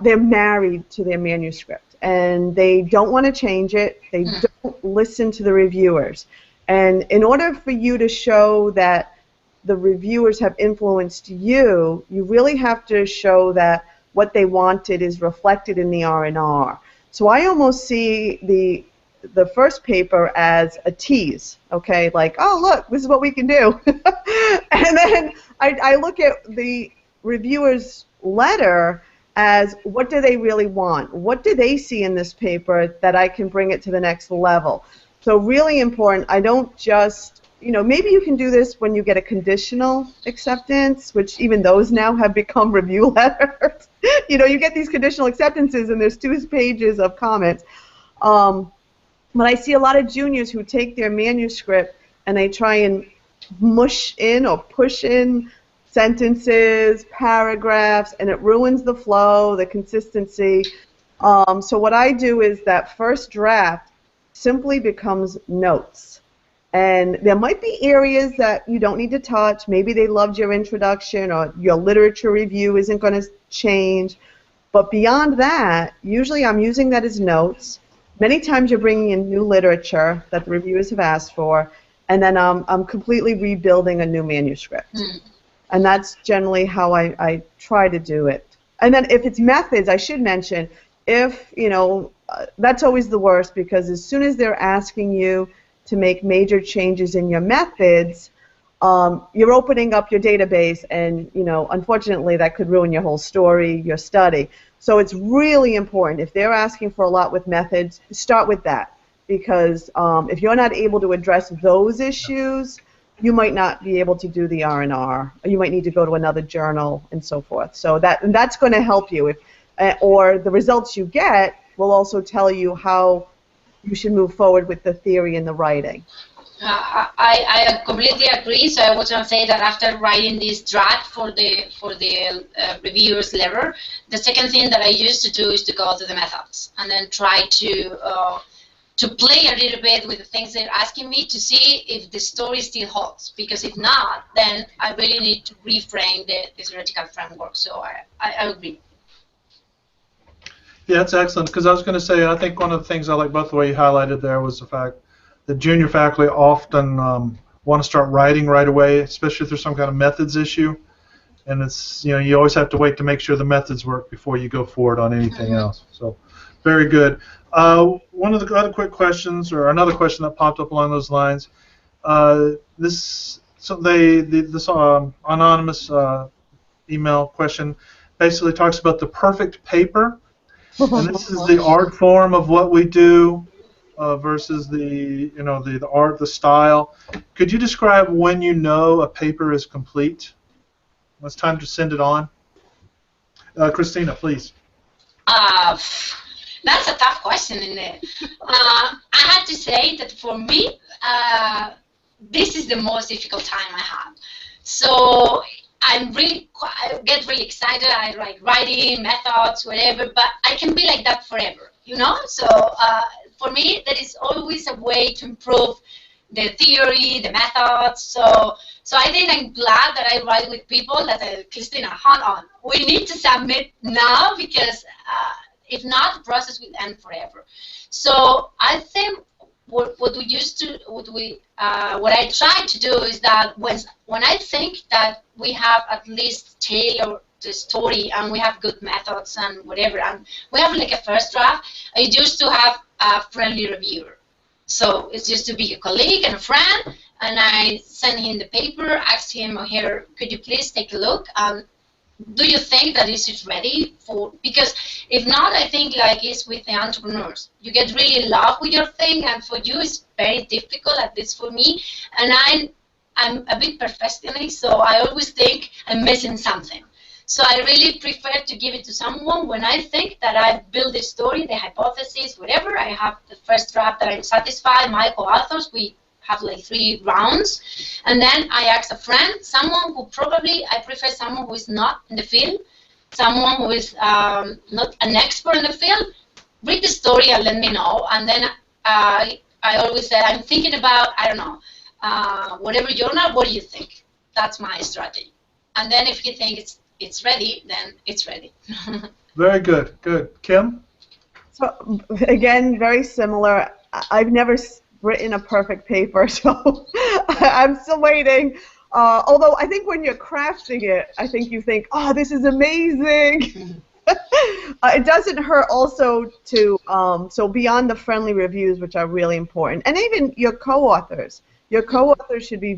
they're married to their manuscript, and they don't want to change it. They don't listen to the reviewers. And in order for you to show that the reviewers have influenced you, you really have to show that what they wanted is reflected in the R&R. So I almost see the first paper as a tease, okay? Like, oh, look, this is what we can do. And then I look at the reviewer's letter as, what do they really want? What do they see in this paper that I can bring it to the next level? So really important. I don't just, maybe you can do this when you get a conditional acceptance, which even those now have become review letters. You get these conditional acceptances and there's 2 pages of comments. But I see a lot of juniors who take their manuscript and they try and mush in or push in sentences, paragraphs, and it ruins the flow, the consistency. So what I do is that first draft simply becomes notes. And there might be areas that you don't need to touch. Maybe they loved your introduction, or your literature review isn't going to change. But beyond that, usually I'm using that as notes. Many times you're bringing in new literature that the reviewers have asked for, and then I'm completely rebuilding a new manuscript. And that's generally how I try to do it. And then if it's methods, I should mention, if, that's always the worst, because as soon as they're asking you to make major changes in your methods, you're opening up your database, and unfortunately that could ruin your whole story, your study. So it's really important, if they're asking for a lot with methods, start with that, because if you're not able to address those issues, you might not be able to do the R&R, or you might need to go to another journal and so forth. So that's going to help you, or the results you get will also tell you how you should move forward with the theory and the writing. I completely agree. So I was going to say that after writing this draft for the reviewer's letter, the second thing that I used to do is to go to the methods and then try to play a little bit with the things they're asking me to see if the story still holds. Because if not, then I really need to reframe the theoretical framework. So I agree. Yeah, that's excellent, because I was going to say, I think one of the things I like about the way you highlighted there was the fact that junior faculty often want to start writing right away, especially if there's some kind of methods issue. And it's, you always have to wait to make sure the methods work before you go forward on anything else. So, very good. One of the other quick questions, or another question that popped up along those lines, this anonymous email question basically talks about the perfect paper. And this is the art form of what we do. versus the the art, the style. Could you describe when you know a paper is complete? When it's time to send it on. Cristina, please. That's a tough question, isn't it? I have to say that for me, this is the most difficult time I have. So I get really excited. I like writing, methods, whatever, but I can be like that forever, you know? So for me, there is always a way to improve the theory, the methods. So I think I'm glad that I write with people that Cristina, hold on. We need to submit now because if not, the process will end forever. So I think what I try to do is that when I think that we have at least tailored the story and we have good methods and whatever, and we have like a first draft, I used to have a friendly reviewer. So it's just to be a colleague and a friend, and I send him the paper, ask him, oh, here, could you please take a look? Do you think that this is ready for, because if not, I think like it's with the entrepreneurs. You get really in love with your thing, and for you it's very difficult, at least for me, and I'm a bit perfectionist, so I always think I'm missing something. So I really prefer to give it to someone when I think that I've built the story, the hypothesis, whatever. I have the first draft that I'm satisfied, my co-authors, we have like 3 rounds, and then I ask a friend, someone who probably, I prefer someone who is not in the field, someone who is not an expert in the field, read the story and let me know, and then I always say, I'm thinking about, I don't know, whatever journal, what do you think? That's my strategy. And then if you think it's ready, then it's ready. Very good, good. Kim? So again, very similar. I've never written a perfect paper, so I'm still waiting. Although I think when you're crafting it, I think you think, oh, this is amazing. It doesn't hurt also to, so beyond the friendly reviews, which are really important, and even your co-authors. Your co-authors should be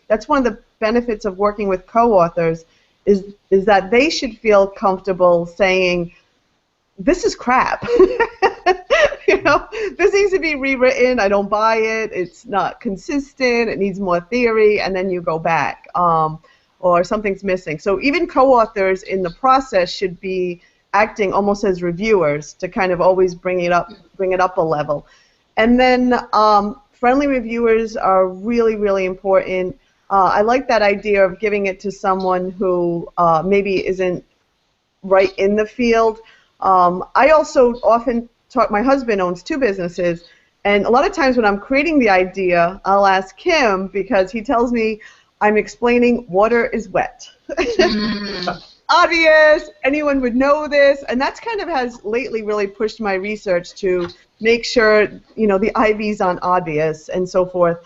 that's one of the benefits of working with co-authors, is that they should feel comfortable saying, this is crap. You know, this needs to be rewritten. I don't buy it. It's not consistent. It needs more theory, and then you go back, or something's missing. So even co-authors in the process should be acting almost as reviewers to kind of always bring it up a level. And then friendly reviewers are really, really important. I like that idea of giving it to someone who maybe isn't right in the field. I also often talk, my husband owns 2 businesses, and a lot of times when I'm creating the idea, I'll ask him, because he tells me I'm explaining water is wet. Obvious, anyone would know this, and that's kind of has lately really pushed my research to make sure, you know, the IV's on obvious and so forth.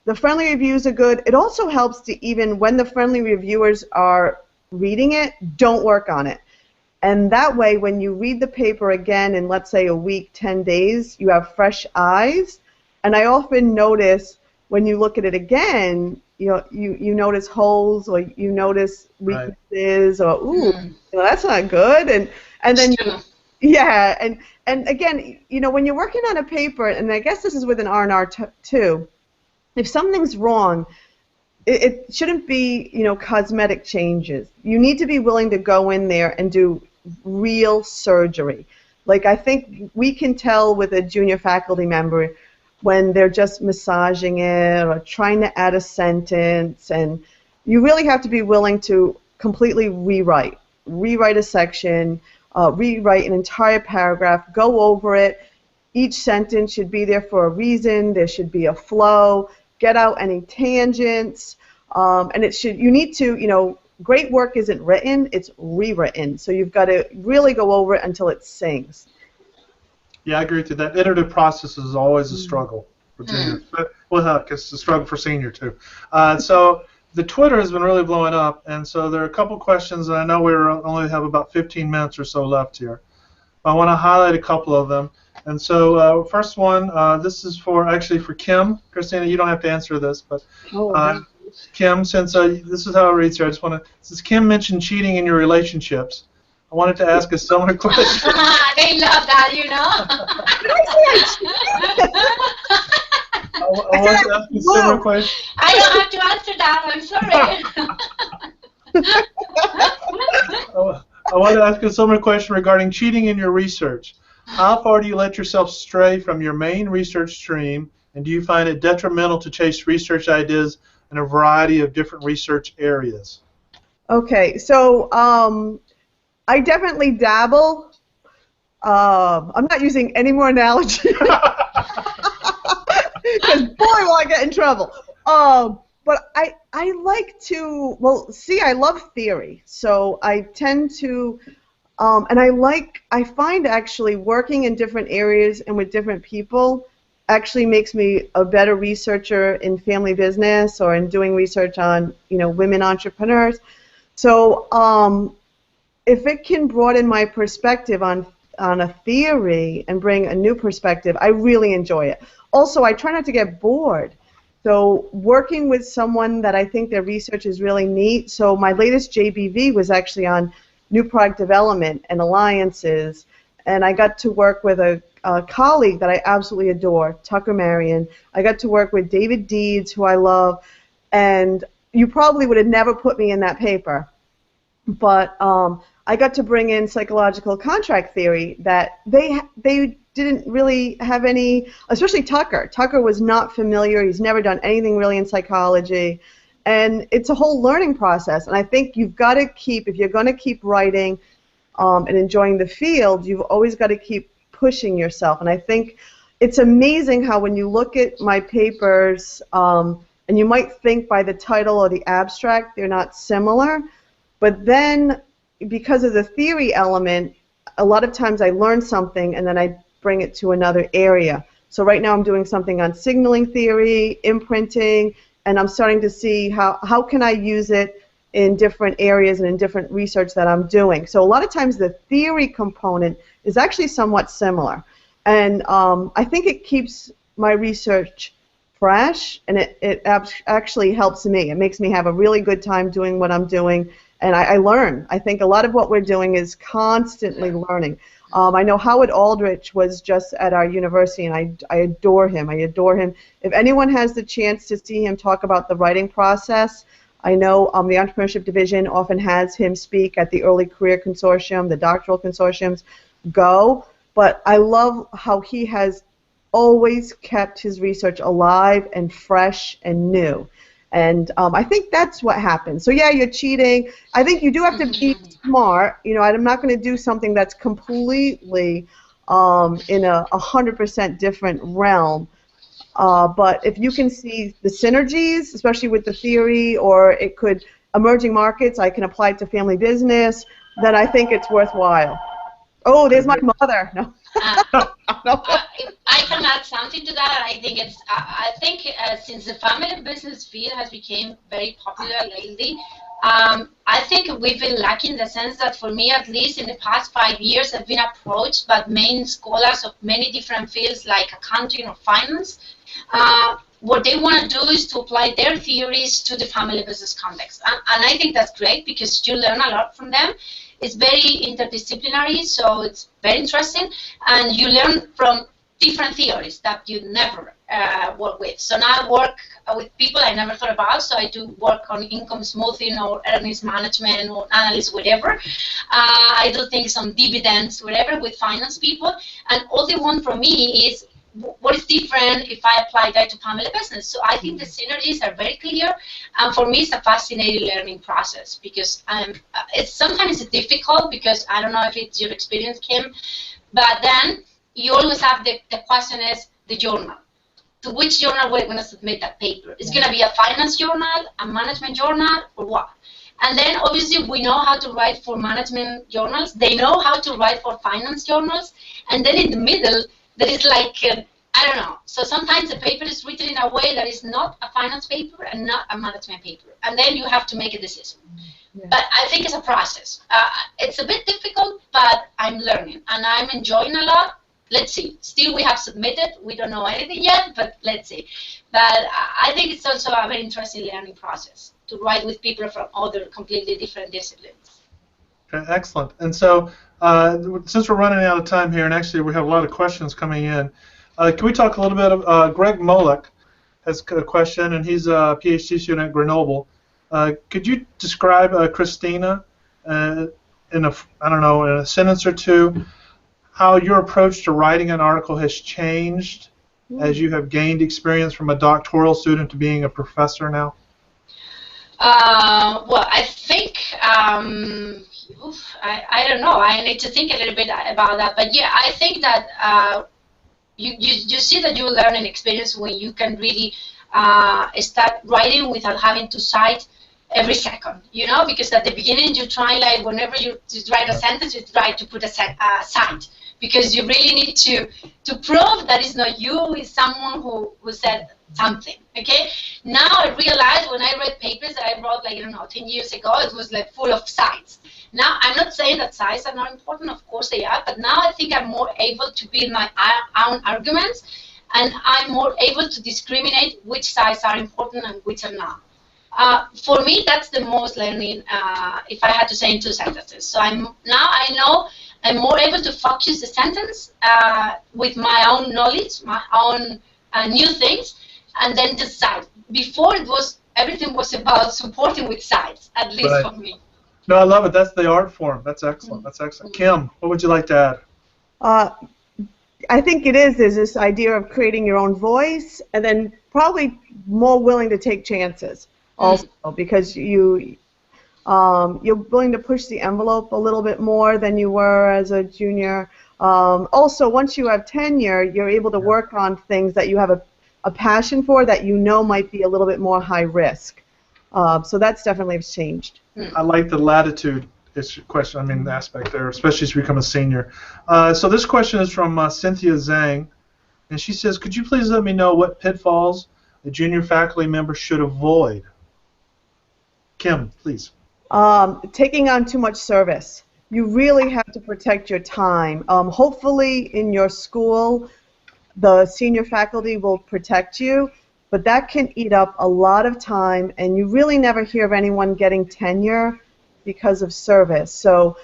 The friendly reviews are good. It also helps to, even when the friendly reviewers are reading it, don't work on it. And that way, when you read the paper again in, let's say, a week, 10 days, you have fresh eyes. And I often notice when you look at it again, you notice holes, or you notice weaknesses, or ooh, that's not good. And then yeah, and again, you know, when you're working on a paper, and I guess this is with an RnR too, if something's wrong, it shouldn't be, you know, cosmetic changes. You need to be willing to go in there and do real surgery. Like, I think we can tell with a junior faculty member when they're just massaging it or trying to add a sentence, and you really have to be willing to completely rewrite a section, rewrite an entire paragraph, go over it. Each sentence should be there for a reason. There should be a flow. Get out any tangents, and you need to, you know, great work isn't written, it's rewritten. So you've got to really go over it until it sings. Yeah, I agree with you. That iterative process is always a struggle for juniors. Well, heck, it's a struggle for senior too. So the Twitter has been really blowing up, and so there are a couple questions, and I know we only have about 15 minutes or so left here. I want to highlight a couple of them. And so first one, this is actually for Kim. Cristina, you don't have to answer this, but Kim, since this is how it reads here, I just want to, since Kim mentioned cheating in your relationships, I wanted to ask a similar question. They love that, you know. Did I say I want to ask a similar question. I don't have to answer that. I'm sorry. I want to ask a similar question regarding cheating in your research. How far do you let yourself stray from your main research stream, and do you find it detrimental to chase research ideas in a variety of different research areas? Okay, so I definitely dabble. I'm not using any more analogy because boy, will I get in trouble. But I like to, well, see, I love theory, so I tend to, and I find actually working in different areas and with different people actually makes me a better researcher in family business or in doing research on, women entrepreneurs. So if it can broaden my perspective on a theory and bring a new perspective, I really enjoy it. Also, I try not to get bored. So working with someone that I think their research is really neat. So my latest JBV was actually on new product development and alliances, and I got to work with a colleague that I absolutely adore, Tucker Marion. I got to work with David Deeds, who I love, and you probably would have never put me in that paper, but I got to bring in psychological contract theory that they didn't really have any, especially Tucker. Tucker was not familiar. He's never done anything really in psychology. And it's a whole learning process. And I think you've got to keep, if you're going to keep writing and enjoying the field, you've always got to keep pushing yourself. And I think it's amazing how when you look at my papers, and you might think by the title or the abstract they're not similar, but then because of the theory element, a lot of times I learn something and then I bring it to another area. So right now I'm doing something on signaling theory, imprinting, and I'm starting to see how can I use it in different areas and in different research that I'm doing. So a lot of times the theory component is actually somewhat similar. And I think it keeps my research fresh, and it actually helps me. It makes me have a really good time doing what I'm doing, and I learn. I think a lot of what we're doing is constantly learning. I know Howard Aldrich was just at our university, and I adore him. I adore him. If anyone has the chance to see him talk about the writing process, I know the Entrepreneurship Division often has him speak at the Early Career Consortium, the doctoral consortiums. Go. But I love how he has always kept his research alive and fresh and new. And I think that's what happens. So yeah, you're cheating. I think you do have to be smart. I'm not going to do something that's completely in a 100% different realm. But if you can see the synergies, especially with the theory, or it could, emerging markets, I can apply it to family business, then I think it's worthwhile. Oh, there's my mother. No. If I can add something to that, I think since the family business field has become very popular lately, I think we've been lucky in the sense that, for me at least, in the past 5 years, I've been approached by main scholars of many different fields like accounting or finance. What they want to do is to apply their theories to the family business context. And I think that's great because you learn a lot from them. It's very interdisciplinary, so it's very interesting, and you learn from different theories that you never work with. So now I work with people I never thought about, so I do work on income smoothing or earnings management or analysis, whatever. I do things on dividends, whatever, with finance people, and all they want from me is what is different if I apply that to family business. So I think the synergies are very clear, and for me it's a fascinating learning process because sometimes it's difficult because I don't know if it's your experience, Kim, but then you always have the question is the journal. To which journal we're going to submit that paper? It's going to be a finance journal, a management journal, or what? And then obviously we know how to write for management journals. They know how to write for finance journals, and then in the middle there is like, I don't know. So sometimes the paper is written in a way that is not a finance paper and not a management paper. And then you have to make a decision. Yeah. But I think it's a process. It's a bit difficult, but I'm learning. And I'm enjoying a lot. Let's see. Still, we have submitted. We don't know anything yet, but let's see. But I think it's also a very interesting learning process to write with people from other completely different disciplines. Okay, excellent. And so, since we're running out of time here, and actually we have a lot of questions coming in, Can we talk a little bit of Greg Molek has a question, and he's a PhD student at Grenoble. Could you describe Cristina in a sentence or two, how your approach to writing an article has changed as you have gained experience from a doctoral student to being a professor now? Well, I think, I don't know, I need to think a little bit about that, but yeah, I think that you see that you learn an experience when you can really start writing without having to cite every second, you know, because at the beginning you try, like, whenever you write a sentence, you try to put a cite, because you really need to prove that it's not you, it's someone who said something, okay? Now I realize when I read papers that I wrote, like, I don't know, 10 years ago, it was like full of cites. Now, I'm not saying that cites are not important, of course they are, but now I think I'm more able to build my own arguments, and I'm more able to discriminate which cites are important and which are not. For me, that's the most learning, if I had to say in 2 sentences. So now I know I'm more able to focus the sentence with my own knowledge, my own new things, and then decide. Before everything was about supporting with cites, at least for me. No, I love it. That's the art form. That's excellent. That's excellent. Kim, what would you like to add? I think there's this idea of creating your own voice, and then probably more willing to take chances also, because you're willing to push the envelope a little bit more than you were as a junior. Also, once you have tenure, you're able to work on things that you have a passion for that you know might be a little bit more high risk. So that's definitely changed. I like the latitude aspect there, especially as you become a senior. So this question is from Cynthia Zhang, and she says, could you please let me know what pitfalls a junior faculty member should avoid? Kim, please. Taking on too much service. You really have to protect your time. Hopefully in your school, the senior faculty will protect you, but that can eat up a lot of time, and you really never hear of anyone getting tenure because of service. So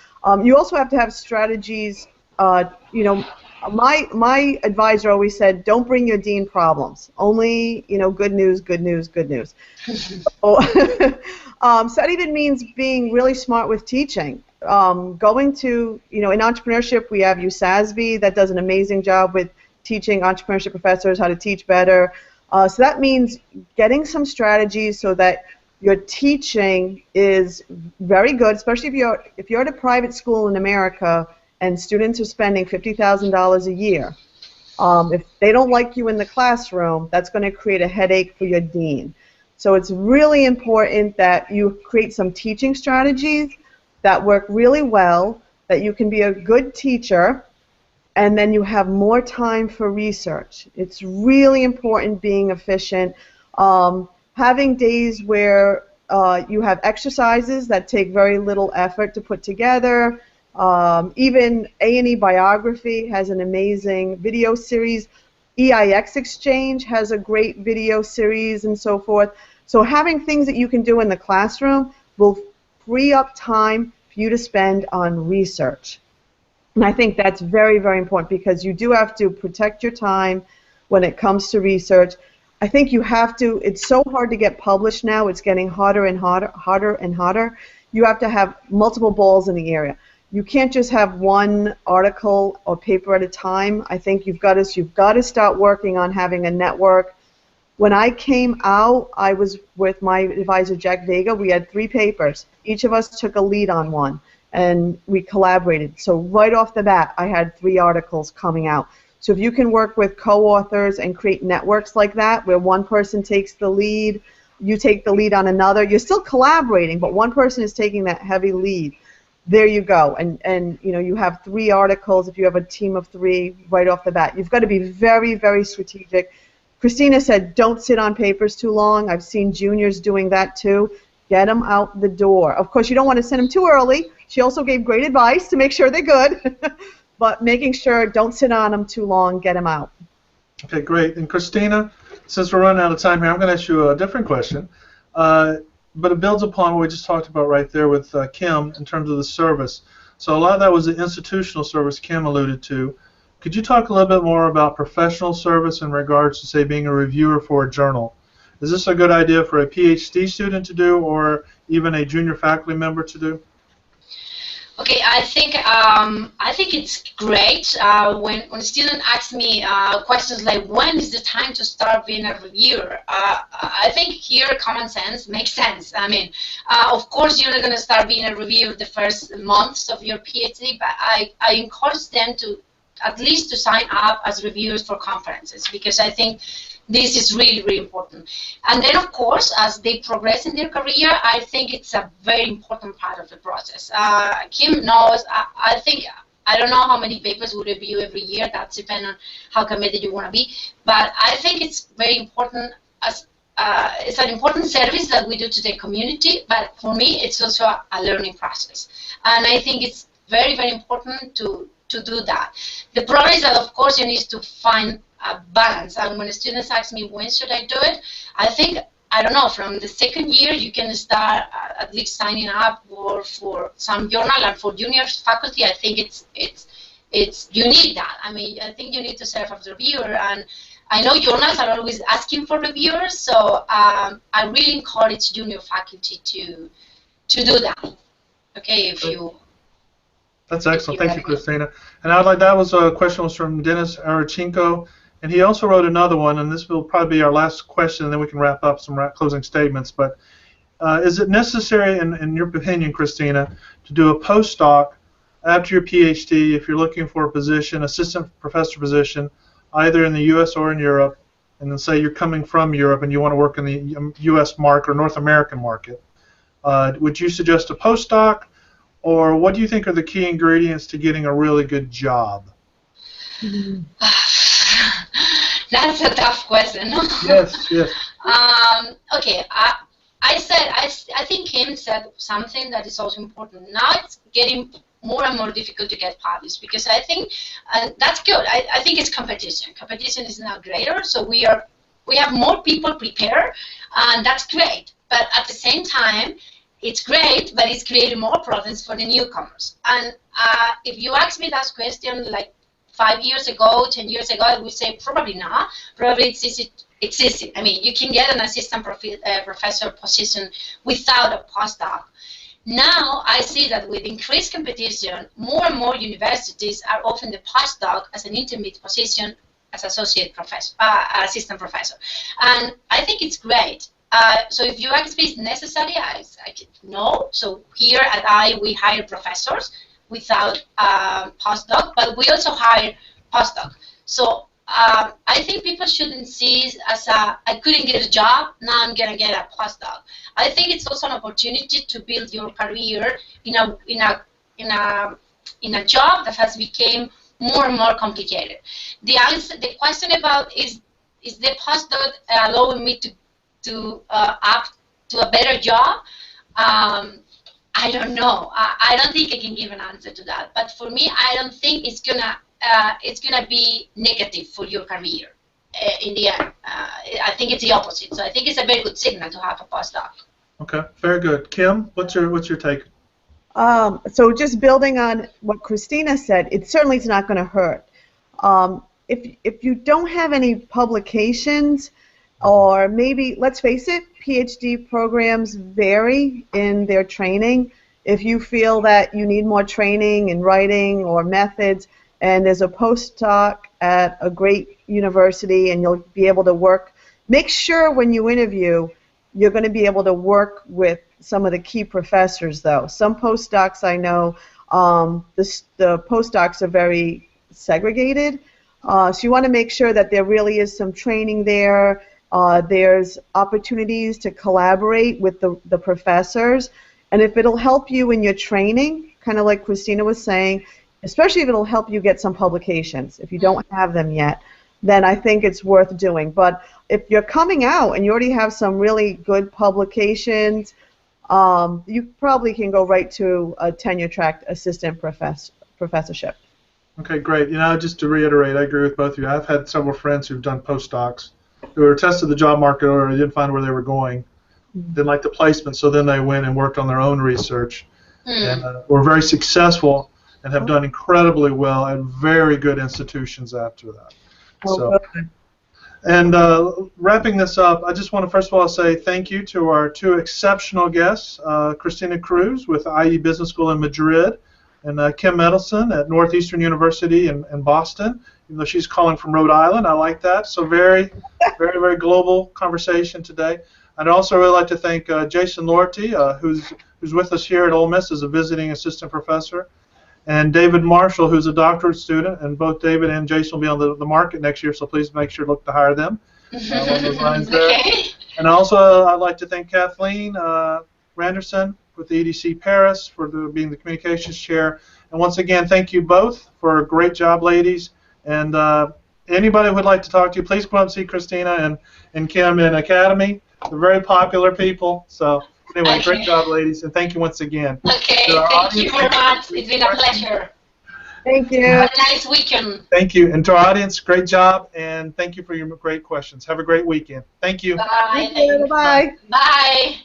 you also have to have strategies. You know, my advisor always said, don't bring your dean problems. Only, you know, good news, good news, good news. So that even means being really smart with teaching. Going to, you know, in entrepreneurship, we have USASB that does an amazing job with teaching entrepreneurship professors how to teach better. So that means getting some strategies so that your teaching is very good, especially if you're at a private school in America and students are spending $50,000 a year. If they don't like you in the classroom, that's going to create a headache for your dean. So it's really important that you create some teaching strategies that work really well, that you can be a good teacher, and then you have more time for research. It's really important being efficient. Having days where you have exercises that take very little effort to put together. Even A&E Biography has an amazing video series. EIX Exchange has a great video series and so forth. So having things that you can do in the classroom will free up time for you to spend on research. And I think that's very, very important, because you do have to protect your time when it comes to research. I think you have to, it's so hard to get published now, it's getting harder and harder and harder. You have to have multiple balls in the area. You can't just have one article or paper at a time. I think you've got to start working on having a network. When I came out, I was with my advisor, Jack Vega. We had 3 papers. Each of us took a lead on one, and we collaborated. So right off the bat, I had 3 articles coming out. So if you can work with co-authors and create networks like that, where one person takes the lead, you take the lead on another, you're still collaborating, but one person is taking that heavy lead. There you go, and you know, you have 3 articles. If you have a team of 3 right off the bat, you've got to be very, very strategic. Christina said, don't sit on papers too long. I've seen juniors doing that too. Get them out the door. Of course, you don't want to send them too early. She also gave great advice to make sure they're good, but making sure don't sit on them too long, get them out. Okay, great. And Cristina, since we're running out of time here, I'm going to ask you a different question, but it builds upon what we just talked about right there with Kim in terms of the service. So a lot of that was the institutional service Kim alluded to, Could you talk a little bit more about professional service in regards to, say, being a reviewer for a journal? Is this a good idea for a PhD student to do, or even a junior faculty member to do? Okay, I think it's great when a student asks me questions like, when is the time to start being a reviewer? I think here common sense makes sense. I mean, of course you're not going to start being a reviewer the first months of your PhD, but I encourage them to at least to sign up as reviewers for conferences, because I think this is really, really important. And then, of course, as they progress in their career, I think it's a very important part of the process. Kim knows, I don't know how many papers we review every year. That's depending on how committed you want to be. But I think it's very important. It's an important service that we do to the community, but for me, it's also a learning process. And I think it's very, very important to do that. The problem is that, of course, you need to find a balance. And when students ask me, when should I do it? I think, I don't know, from the second year, you can start at least signing up for some journal. And for junior faculty, I think you need that. I mean, I think you need to serve as a reviewer. And I know journals are always asking for reviewers, so I really encourage junior faculty to do that. Okay, if you. That's excellent. Thank you, Cristina. And that was a question was from Dennis Arachinko, and he also wrote another one, and this will probably be our last question, and then we can wrap up some closing statements. But is it necessary, in your opinion, Cristina, to do a postdoc after your PhD if you're looking for a position, assistant professor position, either in the U.S. or in Europe, and then say you're coming from Europe and you want to work in the U.S. market or North American market? Would you suggest a postdoc? Or what do you think are the key ingredients to getting a really good job? That's a tough question. Yes, yes. Okay, I think Kim said something that is also important. Now it's getting more and more difficult to get published, because I think that's good. I think it's competition. Competition is now greater, so we have more people prepared, and that's great. But at the same time, it's great, but it's creating more problems for the newcomers. And if you ask me that question like 5 years ago, 10 years ago, I would say probably not. Probably it's easy. I mean, you can get an assistant professor position without a postdoc. Now I see that with increased competition, more and more universities are offering the postdoc as an intermediate position as associate professor, assistant professor. And I think it's great. So if you ask me is necessary, I no. So here at we hire professors without postdoc, but we also hire postdoc. So I think people shouldn't see it as I couldn't get a job, now I'm gonna get a postdoc. I think it's also an opportunity to build your career in a job that has become more and more complicated. The question about is the postdoc allowing me to up to a better job? I don't know. I don't think I can give an answer to that. But for me, I don't think it's gonna be negative for your career in the end. I think it's the opposite. So I think it's a very good signal to have a postdoc. Okay, very good. Kim, what's your take? So just building on what Cristina said, it certainly is not going to hurt. If you don't have any publications, or maybe, let's face it, PhD programs vary in their training. If you feel that you need more training in writing or methods, and there's a postdoc at a great university and you'll be able to work, make sure when you interview you're going to be able to work with some of the key professors, though. Some postdocs I know, the postdocs are very segregated, so you want to make sure that there really is some training there. There's opportunities to collaborate with the professors, and if it'll help you in your training, kind of like Cristina was saying, especially if it'll help you get some publications, if you don't have them yet, then I think it's worth doing. But if you're coming out and you already have some really good publications, you probably can go right to a tenure-track assistant professorship. Okay, great. Just to reiterate, I agree with both of you. I've had several friends who've done postdocs who were tested the job market or they didn't find where they were going, didn't like the placement, so then they went and worked on their own research and were very successful and have done incredibly well at very good institutions after that. So, and wrapping this up, I just want to first of all say thank you to our two exceptional guests, Cristina Cruz with IE Business School in Madrid, and Kim Eddleston at Northeastern University in Boston, even though she's calling from Rhode Island. I like that. So very, very global conversation today. I'd also really like to thank Jason Lorty, who's with us here at Ole Miss as a visiting assistant professor, and David Marshall, who's a doctorate student, and both David and Jason will be on the market next year, so please make sure to look to hire them. Along those lines there. And also I'd like to thank Kathleen Randerson with the EDC Paris for being the communications chair. And once again, thank you both for a great job, ladies. And anybody who would like to talk to you, please come up and see Cristina and Kim in Academy. They're very popular people. So anyway, great job, ladies, and thank you once again. Okay, thank you very much. It's been a pleasure. Thank you. Have a nice weekend. Thank you. And to our audience, great job, and thank you for your great questions. Have a great weekend. Thank you. Bye. Thank you. Bye. Bye.